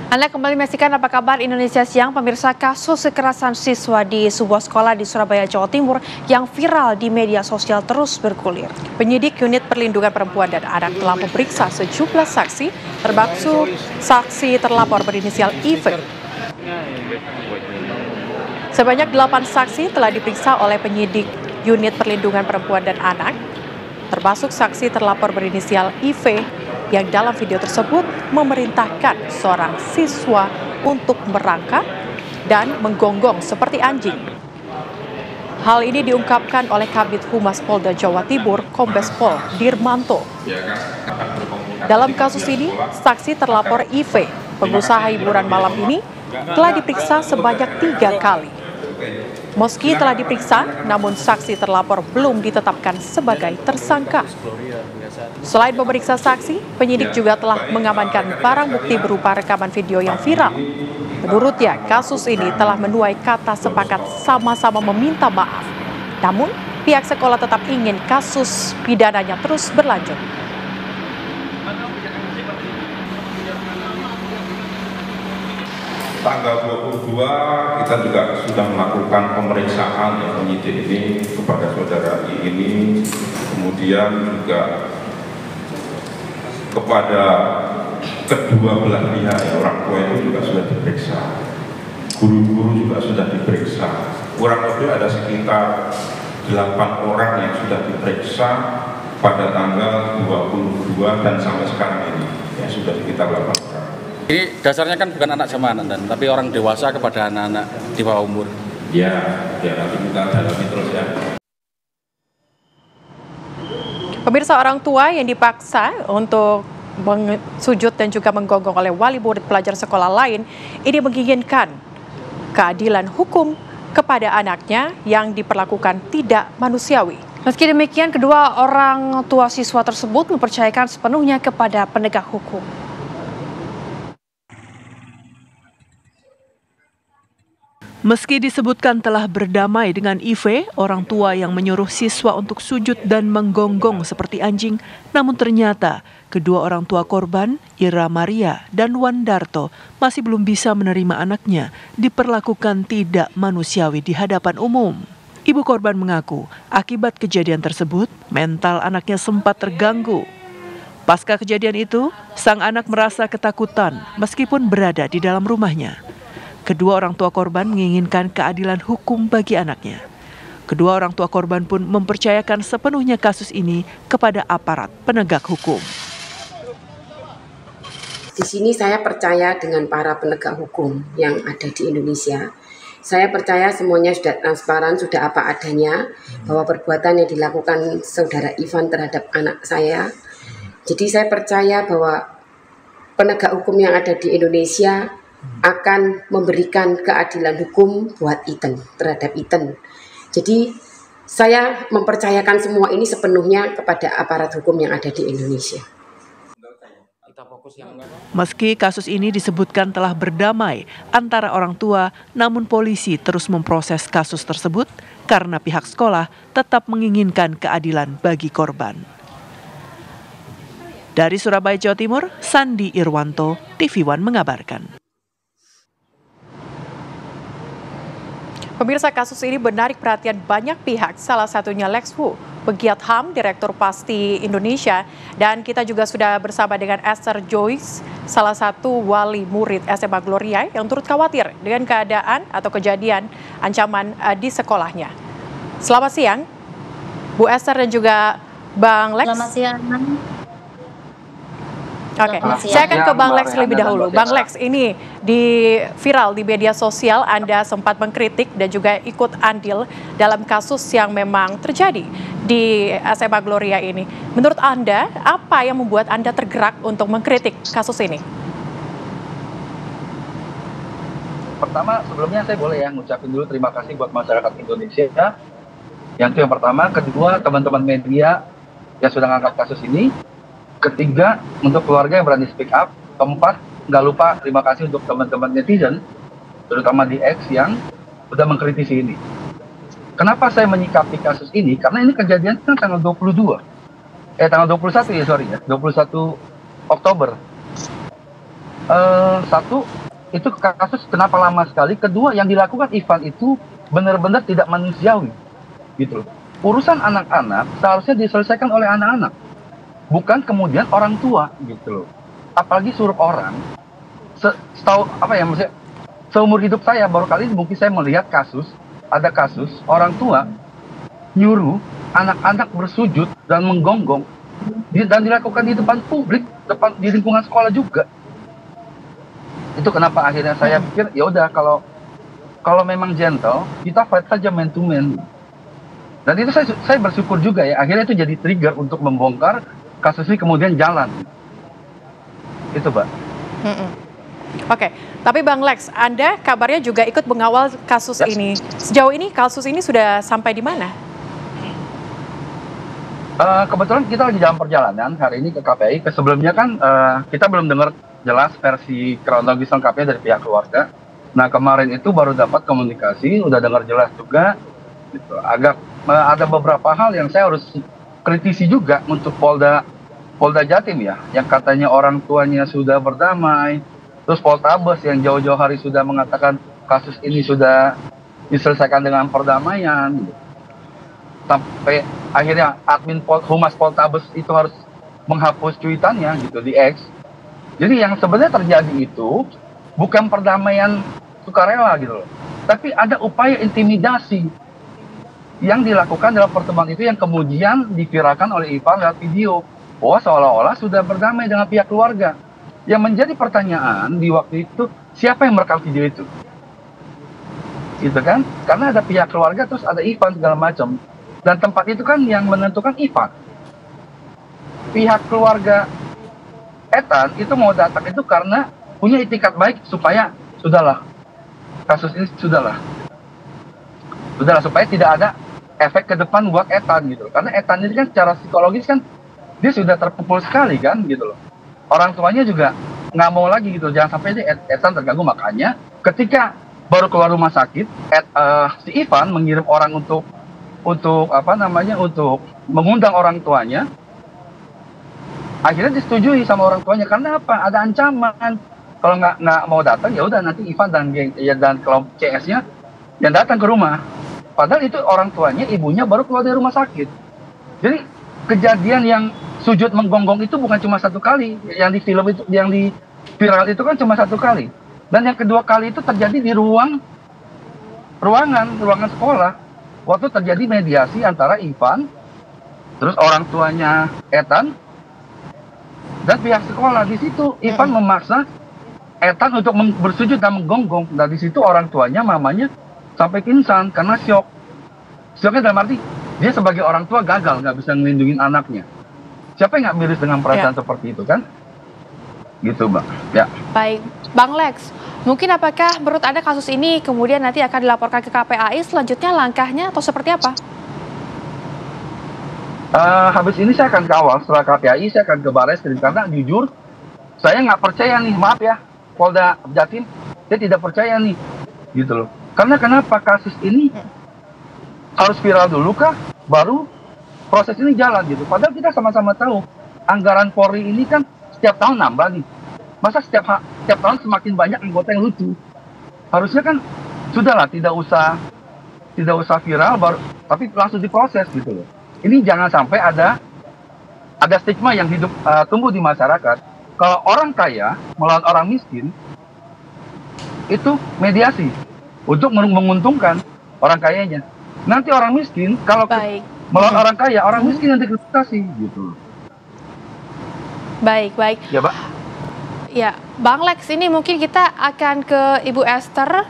Anda kembali menyaksikan Apa Kabar Indonesia Siang. Pemirsa, kasus kekerasan siswa di sebuah sekolah di Surabaya, Jawa Timur yang viral di media sosial terus bergulir. Penyidik Unit Perlindungan Perempuan dan Anak telah memeriksa sejumlah saksi, termasuk saksi terlapor berinisial IV. Sebanyak 8 saksi telah diperiksa oleh penyidik Unit Perlindungan Perempuan dan Anak, termasuk saksi terlapor berinisial IV yang dalam video tersebut memerintahkan seorang siswa untuk merangkak dan menggonggong seperti anjing. Hal ini diungkapkan oleh Kabid Humas Polda Jawa Timur, Kombes Pol Dirmanto. Dalam kasus ini, saksi terlapor IV, pengusaha hiburan malam ini, telah diperiksa sebanyak 3 kali. Meski telah diperiksa, namun saksi terlapor belum ditetapkan sebagai tersangka. Selain memeriksa saksi, penyidik juga telah mengamankan barang bukti berupa rekaman video yang viral. Menurutnya, kasus ini telah menuai kata sepakat sama-sama meminta maaf. Namun, pihak sekolah tetap ingin kasus pidananya terus berlanjut. Tanggal 22 kita juga sudah melakukan pemeriksaan penyidik ini kepada saudara I ini, kemudian juga kepada kedua belah pihak, orang tua itu juga sudah diperiksa, guru-guru juga sudah diperiksa, kurang lebih ada sekitar 8 orang yang sudah diperiksa pada tanggal 22 dan sampai sekarang ini yang sudah kita lakukan. Ini dasarnya kan bukan anak sama anak, tapi orang dewasa kepada anak-anak di bawah umur. Ya nanti kita dalami terus ya. Pemirsa, orang tua yang dipaksa untuk sujud dan juga menggonggong oleh wali murid pelajar sekolah lain ini menginginkan keadilan hukum kepada anaknya yang diperlakukan tidak manusiawi. Meski demikian, kedua orang tua siswa tersebut mempercayakan sepenuhnya kepada penegak hukum. Meski disebutkan telah berdamai dengan IV, orang tua yang menyuruh siswa untuk sujud dan menggonggong seperti anjing, namun ternyata kedua orang tua korban, Ira Maria dan Wandarto, masih belum bisa menerima anaknya diperlakukan tidak manusiawi di hadapan umum. Ibu korban mengaku akibat kejadian tersebut, mental anaknya sempat terganggu. Pasca kejadian itu, sang anak merasa ketakutan meskipun berada di dalam rumahnya. Kedua orang tua korban menginginkan keadilan hukum bagi anaknya. Kedua orang tua korban pun mempercayakan sepenuhnya kasus ini kepada aparat penegak hukum. Di sini saya percaya dengan para penegak hukum yang ada di Indonesia. Saya percaya semuanya sudah transparan, sudah apa adanya, bahwa perbuatan yang dilakukan saudara Ivan terhadap anak saya. Jadi saya percaya bahwa penegak hukum yang ada di Indonesia akan memberikan keadilan hukum buat Iten, terhadap Iten. Jadi saya mempercayakan semua ini sepenuhnya kepada aparat hukum yang ada di Indonesia. Meski kasus ini disebutkan telah berdamai antara orang tua, namun polisi terus memproses kasus tersebut karena pihak sekolah tetap menginginkan keadilan bagi korban. Dari Surabaya, Jawa Timur, Sandi Irwanto, TV One mengabarkan. Pemirsa, kasus ini menarik perhatian banyak pihak, salah satunya Lex Wu, pegiat HAM, Direktur Pasti Indonesia, dan kita juga sudah bersama dengan Esther Joyce, salah satu wali murid SMA Gloria yang turut khawatir dengan keadaan atau kejadian ancaman di sekolahnya. Selamat siang, Bu Esther dan juga Bang Lex. Selamat siang. Oke, saya akan ke Bang Lex lebih dahulu. Bang Lex, ini viral di media sosial, Anda sempat mengkritik dan juga ikut andil dalam kasus yang memang terjadi di SMA Gloria ini. Menurut Anda, apa yang membuat Anda tergerak untuk mengkritik kasus ini? Pertama, sebelumnya saya boleh ngucapin dulu terima kasih buat masyarakat Indonesia. Yang itu yang pertama. Kedua, teman-teman media yang sudah ngangkat kasus ini. Ketiga, untuk keluarga yang berani speak up. Keempat, nggak lupa terima kasih untuk teman-teman netizen, terutama di X yang sudah mengkritisi ini. Kenapa saya menyikapi kasus ini? Karena ini kejadian kan tanggal 21 Oktober. Satu, itu kasus kenapa lama sekali. Kedua, yang dilakukan Ivan itu benar-benar tidak manusiawi, gitu loh. Urusan anak-anak seharusnya diselesaikan oleh anak-anak, bukan kemudian orang tua, gitu loh. Apalagi suruh orang, setahu apa ya, maksudnya seumur hidup saya baru kali ini mungkin saya melihat ada kasus orang tua nyuruh anak-anak bersujud dan menggonggong dan dilakukan di depan publik, di lingkungan sekolah juga. Itu kenapa akhirnya saya pikir ya udah, kalau memang gentle kita fight saja man to man. Dan itu saya bersyukur juga ya, akhirnya itu jadi trigger untuk membongkar kasus ini kemudian jalan. Itu, Mbak. Oke, tapi Bang Lex, Anda kabarnya juga ikut mengawal kasus ini. Sejauh ini kasus ini sudah sampai di mana? Kebetulan kita lagi dalam perjalanan hari ini ke KPI. Sebelumnya kan kita belum dengar jelas versi kronologis lengkapnya dari pihak keluarga. Nah, kemarin itu baru dapat komunikasi, udah dengar jelas juga. Gitu. Agak ada beberapa hal yang saya harus kritisi juga untuk Polda Jatim ya, yang katanya orang tuanya sudah berdamai, terus Poltabes yang jauh-jauh hari sudah mengatakan kasus ini sudah diselesaikan dengan perdamaian. Gitu. Sampai akhirnya admin Humas Poltabes itu harus menghapus cuitannya gitu di X. Jadi yang sebenarnya terjadi itu bukan perdamaian sukarela gitu loh, tapi ada upaya intimidasi yang dilakukan dalam pertemuan itu yang kemudian diviralkan oleh Ivan lewat video bahwa seolah-olah sudah berdamai dengan pihak keluarga. Yang menjadi pertanyaan di waktu itu, siapa yang merekam video itu? Gitu kan? Karena ada pihak keluarga terus ada Ivan segala macam. Dan tempat itu kan yang menentukan Ivan. Pihak keluarga Ethan itu mau datang itu karena punya itikat baik supaya sudahlah, kasus ini sudahlah supaya tidak ada efek ke depan buat Ethan gitu. Karena Ethan ini kan secara psikologis kan dia sudah terpukul sekali kan gitu loh. Orang tuanya juga nggak mau lagi gitu, jangan sampai Ethan terganggu. Makanya ketika baru keluar rumah sakit, si Ivan mengirim orang untuk mengundang orang tuanya. Akhirnya disetujui sama orang tuanya karena apa? Ada ancaman. Kalau nggak mau datang ya udah nanti Ivan dan kelompok CS-nya yang datang ke rumah. Padahal itu orang tuanya, ibunya baru keluar dari rumah sakit. Jadi kejadian yang sujud menggonggong itu bukan cuma satu kali. Yang di film itu, yang di viral itu kan cuma satu kali. Dan yang kedua kali itu terjadi di ruangan sekolah. Waktu terjadi mediasi antara Ivan, terus orang tuanya Ethan, dan pihak sekolah. Di situ Ivan memaksa Ethan untuk bersujud dan menggonggong. Dan di situ orang tuanya, mamanya sampai pingsan karena syok. Syoknya dalam arti dia sebagai orang tua gagal, nggak bisa ngelindungin anaknya. Siapa yang nggak miris dengan perasaan seperti itu kan? Gitu, Mbak. Ya. Baik, Bang Lex. Mungkin apakah menurut Anda kasus ini kemudian nanti akan dilaporkan ke KPAI, selanjutnya langkahnya atau seperti apa? Habis ini saya akan kawal, setelah KPAI saya akan ke Barreskrim karena jujur saya nggak percaya nih, maaf ya Polda Jatim, saya tidak percaya nih, gitu loh. Karena kenapa kasus ini harus viral dulu kah, baru proses ini jalan gitu. Padahal kita sama-sama tahu anggaran Polri ini kan setiap tahun nambah nih. Masa setiap tahun semakin banyak anggota yang lucu. Harusnya kan sudahlah, tidak usah viral baru, tapi langsung diproses gitu loh. Ini jangan sampai ada stigma yang tumbuh di masyarakat. Kalau orang kaya melawan orang miskin itu mediasi untuk menguntungkan orang kayanya. Nanti orang miskin kalau melawan orang kaya, orang miskin yang dikriminalisasi gitu. Baik. Ya, Pak. Ya, Bang Lex, ini mungkin kita akan ke Ibu Esther.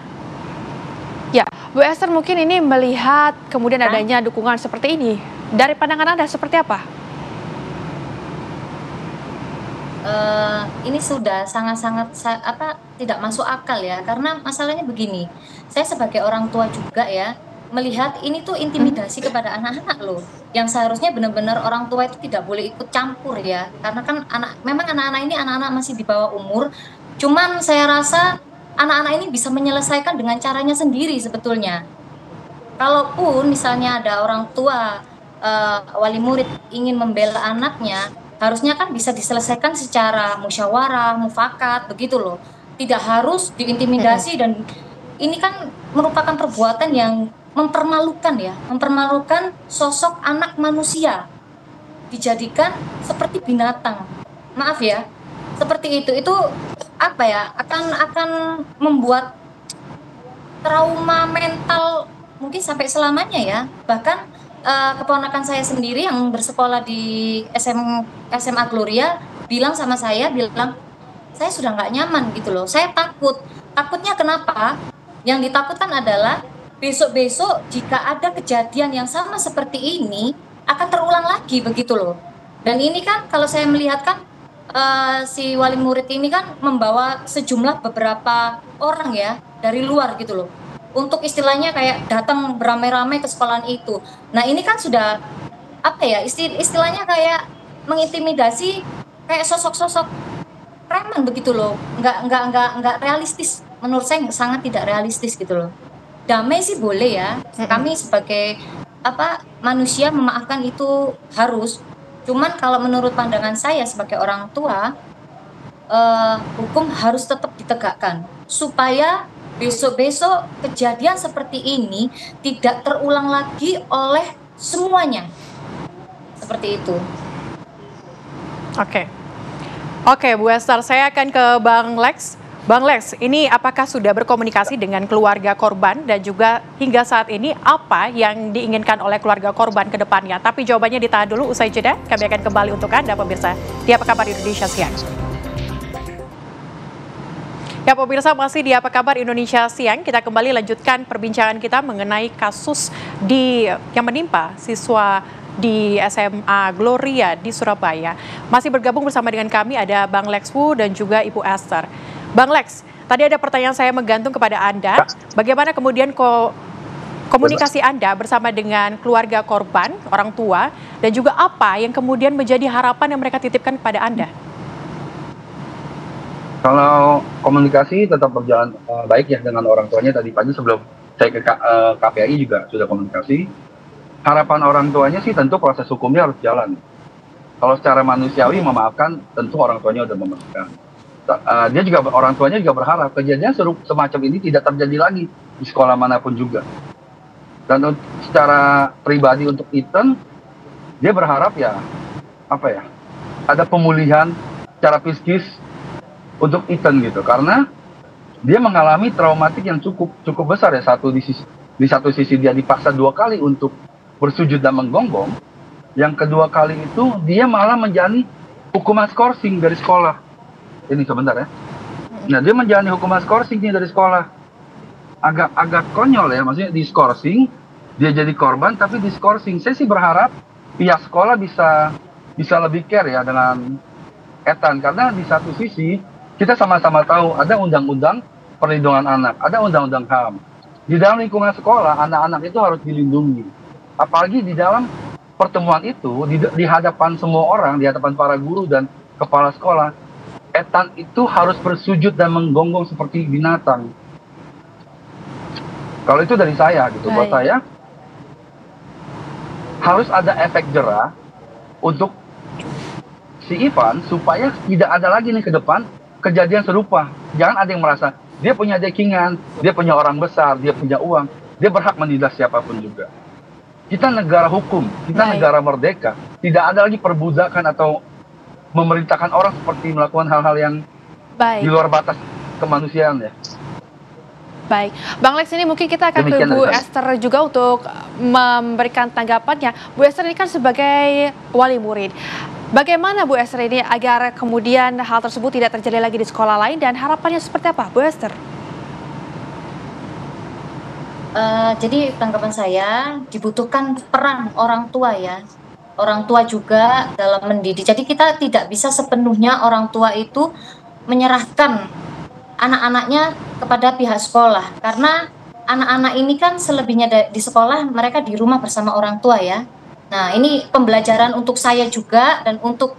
Ya, Bu Esther mungkin ini melihat kemudian adanya dukungan seperti ini. Dari pandangan Anda seperti apa? Ini sudah sangat-sangat tidak masuk akal ya, karena masalahnya begini. Saya sebagai orang tua juga ya, melihat ini tuh intimidasi kepada anak-anak loh, yang seharusnya benar-benar orang tua itu tidak boleh ikut campur ya, karena kan memang anak-anak ini masih di bawah umur. Cuman saya rasa anak-anak ini bisa menyelesaikan dengan caranya sendiri sebetulnya. Kalaupun misalnya ada orang tua wali murid ingin membela anaknya, harusnya kan bisa diselesaikan secara musyawarah, mufakat, begitu loh. Tidak harus diintimidasi dan ini kan merupakan perbuatan yang mempermalukan ya, mempermalukan sosok anak manusia, dijadikan seperti binatang. Maaf ya, seperti itu. Itu apa ya? Akan membuat trauma mental mungkin sampai selamanya ya. Bahkan keponakan saya sendiri yang bersekolah di SMA Gloria bilang sama saya, saya sudah nggak nyaman gitu loh. Saya takut. Takutnya kenapa? Yang ditakutkan adalah besok-besok jika ada kejadian yang sama seperti ini akan terulang lagi begitu loh. Dan ini kan kalau saya melihat kan si wali murid ini kan membawa sejumlah beberapa orang ya dari luar gitu loh. Untuk istilahnya kayak datang beramai-ramai ke sekolahan itu. Nah ini kan sudah apa ya istilahnya kayak mengintimidasi kayak sosok-sosok preman begitu loh. Nggak realistis. Menurut saya sangat tidak realistis gitu loh. Damai sih boleh ya. Kami sebagai manusia memaafkan itu harus. Cuman kalau menurut pandangan saya sebagai orang tua, hukum harus tetap ditegakkan supaya besok-besok kejadian seperti ini tidak terulang lagi oleh semuanya. Seperti itu. Oke, Bu Esther, saya akan ke Bang Lex. Bang Lex, ini apakah sudah berkomunikasi dengan keluarga korban dan juga hingga saat ini apa yang diinginkan oleh keluarga korban ke depannya? Tapi jawabannya ditahan dulu, usai jeda kami akan kembali untuk Anda pemirsa di Apa Kabar Indonesia Siang. Ya pemirsa, masih di Apa Kabar Indonesia Siang, kita kembali lanjutkan perbincangan kita mengenai kasus yang menimpa siswa di SMA Gloria di Surabaya. Masih bergabung bersama dengan kami ada Bang Lex Wu dan juga Ibu Esther. Bang Lex, tadi ada pertanyaan saya menggantung kepada Anda, bagaimana kemudian komunikasi Anda bersama dengan keluarga korban, orang tua, dan juga apa yang kemudian menjadi harapan yang mereka titipkan kepada Anda? Kalau komunikasi tetap berjalan baik ya dengan orang tuanya. Tadi pagi sebelum saya ke KPAI juga sudah komunikasi. Harapan orang tuanya sih tentu proses hukumnya harus jalan. Kalau secara manusiawi memaafkan, tentu orang tuanya sudah memaafkan. Orang tuanya juga berharap kejadian semacam ini tidak terjadi lagi di sekolah manapun juga. Dan secara pribadi untuk Ethan, dia berharap ada pemulihan secara psikis untuk Ethan gitu, karena dia mengalami traumatik yang cukup besar ya. Di satu sisi dia dipaksa 2 kali untuk bersujud dan menggonggong, yang kedua kali itu dia malah menjalani hukuman skorsing dari sekolah. Ini sebentar ya. Nah, dia menjalani hukuman skorsing dari sekolah. Agak konyol ya, maksudnya di skorsing, dia jadi korban tapi di skorsing. Saya sih berharap pihak sekolah bisa lebih care ya dengan Ethan, karena di satu sisi kita sama-sama tahu ada undang-undang perlindungan anak, ada undang-undang HAM. Di dalam lingkungan sekolah, anak-anak itu harus dilindungi. Apalagi di dalam pertemuan itu, di hadapan semua orang, di hadapan para guru dan kepala sekolah, Ethan itu harus bersujud dan menggonggong seperti binatang. Kalau itu dari saya gitu, buat saya harus ada efek jera untuk si Ivan supaya tidak ada lagi nih ke depan kejadian serupa. Jangan ada yang merasa dia punya dekingan, dia punya orang besar, dia punya uang, dia berhak menindas siapapun juga. Kita negara hukum, kita negara merdeka, tidak ada lagi perbudakan atau memerintahkan orang seperti melakukan hal-hal yang di luar batas kemanusiaan ya. Baik, Bang Lex, ini mungkin kita akan ke Bu Esther juga untuk memberikan tanggapannya. Bu Esther ini kan sebagai wali murid, bagaimana Bu Esther ini agar kemudian hal tersebut tidak terjadi lagi di sekolah lain dan harapannya seperti apa, Bu Esther? Jadi tanggapan saya dibutuhkan peran orang tua ya. Orang tua juga dalam mendidik. Jadi kita tidak bisa sepenuhnya orang tua itu menyerahkan anak-anaknya kepada pihak sekolah. Karena anak-anak ini kan selebihnya di sekolah, mereka di rumah bersama orang tua ya. Nah, ini pembelajaran untuk saya juga dan untuk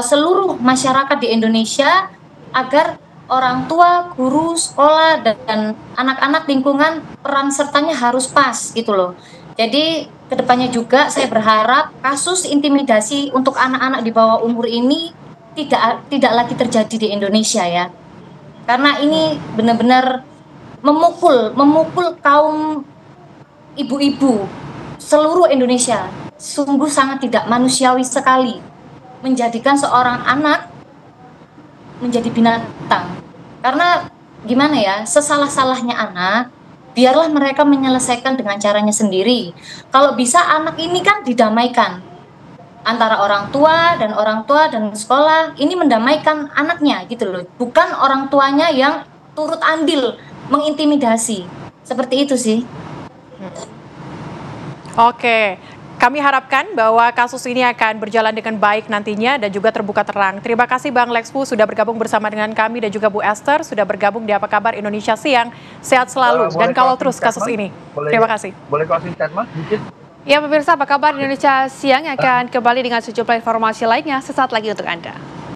seluruh masyarakat di Indonesia agar orang tua, guru, sekolah, dan anak-anak lingkungan peran sertanya harus pas gitu loh. Jadi kedepannya juga saya berharap kasus intimidasi untuk anak-anak di bawah umur ini tidak lagi terjadi di Indonesia ya. Karena ini benar-benar memukul kaum ibu-ibu seluruh Indonesia. Sungguh sangat tidak manusiawi sekali menjadikan seorang anak menjadi binatang. Karena gimana ya, sesalah-salahnya anak, biarlah mereka menyelesaikan dengan caranya sendiri. Kalau bisa anak ini kan didamaikan antara orang tua dan sekolah, ini mendamaikan anaknya gitu loh. Bukan orang tuanya yang turut andil mengintimidasi. Seperti itu sih. Oke, kami harapkan bahwa kasus ini akan berjalan dengan baik nantinya dan juga terbuka terang. Terima kasih Bang Lexpu sudah bergabung bersama dengan kami dan juga Bu Esther sudah bergabung di Apa Kabar Indonesia Siang. Sehat selalu dan kawal terus kasus ini. Terima kasih. Boleh closing statement sedikit? Ya pemirsa, Apa Kabar Indonesia Siang akan kembali dengan sejumlah informasi lainnya sesaat lagi untuk Anda.